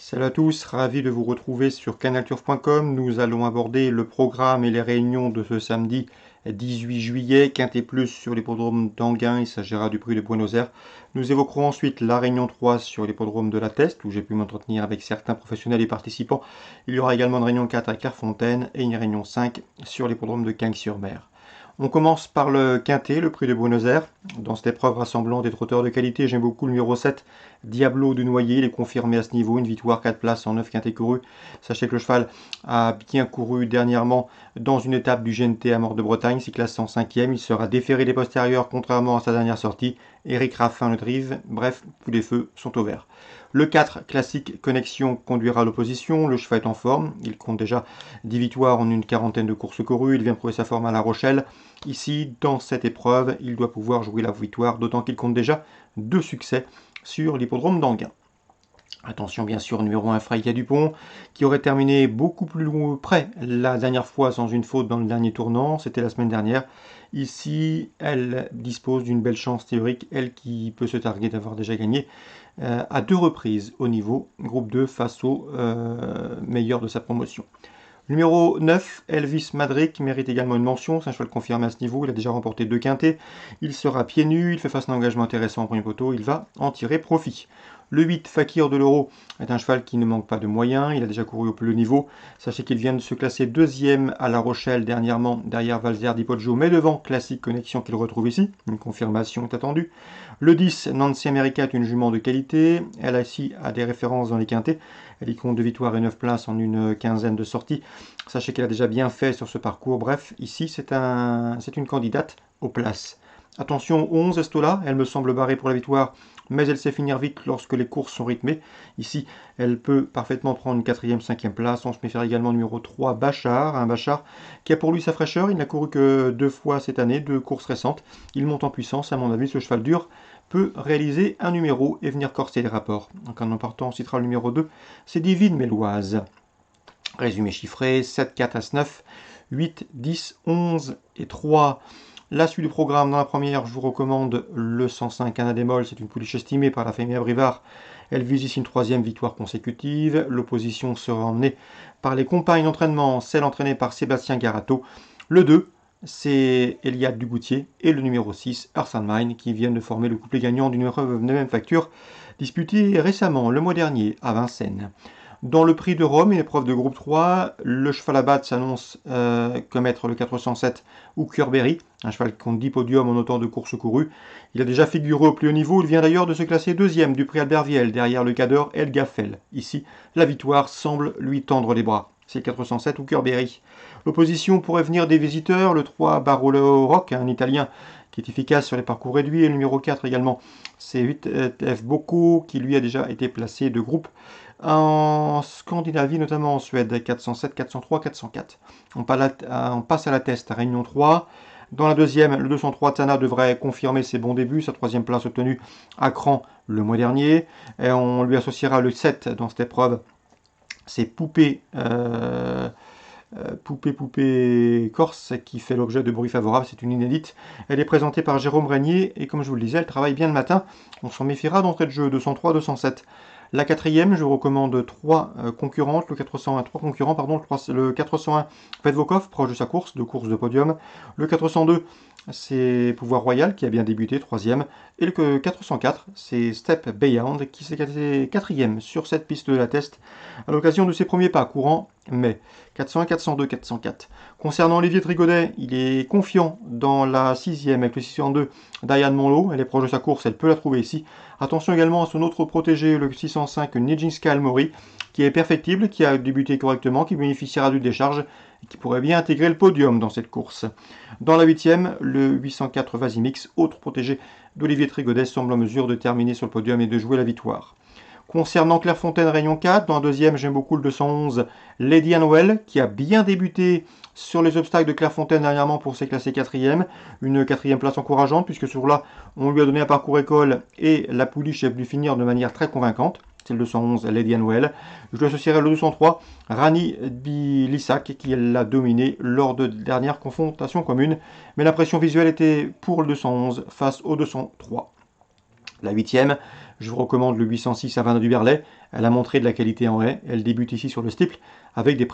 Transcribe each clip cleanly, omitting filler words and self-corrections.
Salut à tous, ravi de vous retrouver sur canalturf.com. Nous allons aborder le programme et les réunions de ce samedi 18 juillet, Quintet Plus sur l'hippodrome d'Anguin, il s'agira du prix de Buenos Aires. Nous évoquerons ensuite la réunion 3 sur l'hippodrome de la Teste, où j'ai pu m'entretenir avec certains professionnels et participants. Il y aura également une réunion 4 à Clairefontaine et une réunion 5 sur l'hippodrome de Cagnes-sur-Mer. On commence par le Quintet, le prix de Buenos Aires. Dans cette épreuve rassemblant des trotteurs de qualité, j'aime beaucoup le numéro 7, Diablo de Noyer. Il est confirmé à ce niveau, une victoire, 4 places en 9 quintés courus. Sachez que le cheval a bien couru dernièrement dans une étape du GNT à Mort de Bretagne, s'il classe en 5e. Il sera déféré des postérieurs contrairement à sa dernière sortie. Éric Raffin le drive, bref, tous les feux sont au vert. Le 4, classique connexion, conduira à l'opposition. Le cheval est en forme. Il compte déjà 10 victoires en une quarantaine de courses courues. Il vient prouver sa forme à La Rochelle. Ici, dans cette épreuve, il doit pouvoir jouer la victoire, d'autant qu'il compte déjà 2 succès sur l'hippodrome d'Anguin. Attention bien sûr, numéro 1, Freya Dupont, qui aurait terminé beaucoup plus près la dernière fois sans une faute dans le dernier tournant, c'était la semaine dernière. Ici, elle dispose d'une belle chance théorique, elle qui peut se targuer d'avoir déjà gagné à 2 reprises au niveau groupe 2 face au meilleur de sa promotion. Numéro 9, Elvis Madrick mérite également une mention, c'est un cheval confirmé à ce niveau, il a déjà remporté 2 quintets, il sera pieds nus, il fait face à un engagement intéressant en premier poteau, il va en tirer profit. Le 8, Fakir de l'Euro, est un cheval qui ne manque pas de moyens, il a déjà couru au plus haut niveau. Sachez qu'il vient de se classer 2e à La Rochelle dernièrement, derrière Valzer Di Poggio, mais devant Classic Connexion qu'il retrouve ici, une confirmation est attendue. Le 10, Nancy America est une jument de qualité, elle ici a des références dans les quintets, elle y compte 2 victoires et 9 places en une quinzaine de sorties. Sachez qu'elle a déjà bien fait sur ce parcours, bref, ici c'est une candidate aux places. Attention, 11, Estola, elle me semble barrée pour la victoire, mais elle sait finir vite lorsque les courses sont rythmées. Ici, elle peut parfaitement prendre une 4e, 5e place. On se méfie également numéro 3, Bachar, un Bachar qui a pour lui sa fraîcheur. Il n'a couru que 2 fois cette année, 2 courses récentes. Il monte en puissance, à mon avis, ce cheval dur peut réaliser un numéro et venir corser les rapports. Donc en emportant, on citera le numéro 2, c'est Divine Méloise. Résumé chiffré, 7, 4, As 9, 8, 10, 11 et 3. La suite du programme, dans la première, je vous recommande le 105 Anadémol, c'est une pouliche estimée par la famille Abrivard. Elle vise ici une 3e victoire consécutive. L'opposition sera emmenée par les compagnes d'entraînement, celle entraînée par Sébastien Garato. Le 2, c'est Eliade Dugoutier et le numéro 6, Earth and Mine, qui viennent de former le couplet gagnant d'une épreuve de même facture disputée récemment, le mois dernier, à Vincennes. Dans le prix de Rome, une épreuve de groupe 3, le cheval à battre s'annonce comme être le 407 Hooker Berry, un cheval qui compte 10 podiums en autant de courses courues. Il a déjà figuré au plus haut niveau, il vient d'ailleurs de se classer 2e du prix Albert Viel, derrière le cadre El Gaffel. Ici, la victoire semble lui tendre les bras. C'est le 407 Hooker Berry. L'opposition pourrait venir des visiteurs, le 3 Barolo Rock, un Italien qui est efficace sur les parcours réduits, et le numéro 4 également, c'est 8 F Bocco, qui lui a déjà été placé de groupe en Scandinavie, notamment en Suède, 407, 403, 404. On passe à la Teste, à Réunion 3. Dans la deuxième, le 203 Tana devrait confirmer ses bons débuts, sa 3e place obtenue à Cran le mois dernier. Et on lui associera le 7 dans cette épreuve. C'est Poupée Corse qui fait l'objet de bruits favorables, c'est une inédite. Elle est présentée par Jérôme Régnier et comme je vous le disais, elle travaille bien le matin. On s'en méfiera d'entrée de jeu, 203, 207. La 4e, je vous recommande 3 concurrentes, le 401, 3 concurrents, pardon, le 401 Vedvokov, proche de sa course, de course de podium. Le 402, c'est Pouvoir Royal qui a bien débuté, 3e. Et le 404, c'est Step Beyond qui s'est classé 4e sur cette piste de la Teste à l'occasion de ses premiers pas courant mai. 401, 402, 404. Concernant Olivier Trigodet, il est confiant dans la 6e avec le 602 Diane Monlo. Elle est proche de sa course, elle peut la trouver ici. Attention également à son autre protégé, le 605 Nijinska Almori, qui est perfectible, qui a débuté correctement, qui bénéficiera d'une décharge et qui pourrait bien intégrer le podium dans cette course. Dans la 8e, le 804 Vasimix, autre protégé d'Olivier Trigodet, semble en mesure de terminer sur le podium et de jouer la victoire. Concernant Clairefontaine Réunion 4, dans la 2e, j'aime beaucoup le 211 Lady Annwell, qui a bien débuté sur les obstacles de Clairefontaine dernièrement pour s'être classé 4e. Une 4e place encourageante, puisque sur là, on lui a donné un parcours école et la pouliche a pu finir de manière très convaincante. C'est le 211 Lady Annwell. Je lui associerai le 203 Rani Bilissac, qui l'a dominé lors de dernières confrontations communes. Mais l'impression visuelle était pour le 211 face au 203. La 8e, je vous recommande le 806 Havana du Berlay. Elle a montré de la qualité en haie. Elle débute ici sur le steeple avec des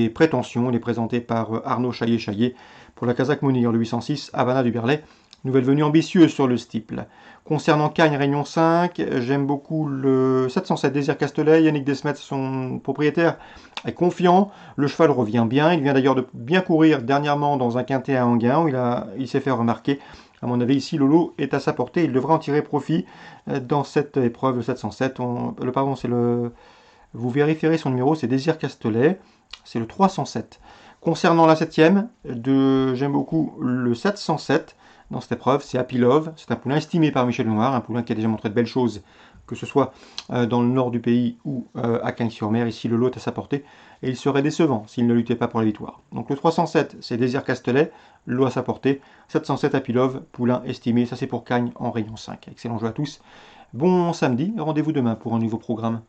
prétentions. Elle est présentée par Arnaud Chaillet pour la Kazakh Mounir, le 806, Havana du Berlay. Nouvelle venue ambitieuse sur le steeple. Concernant Cagnes Réunion 5, j'aime beaucoup le 707 Désir Castelet. Yannick Desmet, son propriétaire, est confiant. Le cheval revient bien. Il vient d'ailleurs de bien courir dernièrement dans un quintet à Anguin où il s'est fait remarquer. À mon avis, ici, Lolo est à sa portée. Il devrait en tirer profit dans cette épreuve, le 707. Vous vérifierez son numéro, c'est Désir Castelet. C'est le 307. Concernant la 7e, j'aime beaucoup le 707 dans cette épreuve. C'est Happy Love. C'est un poulain estimé par Michel Noir, un poulain qui a déjà montré de belles choses, que ce soit dans le nord du pays ou à Cagnes-sur-Mer. Ici, le lot est à sa portée et il serait décevant s'il ne luttait pas pour la victoire. Donc le 307, c'est Désir Castelet, le lot à sa portée. 707, Happy Love, poulain estimé. Ça, c'est pour Cagnes en Réunion 5. Excellent jeu à tous. Bon samedi, rendez-vous demain pour un nouveau programme.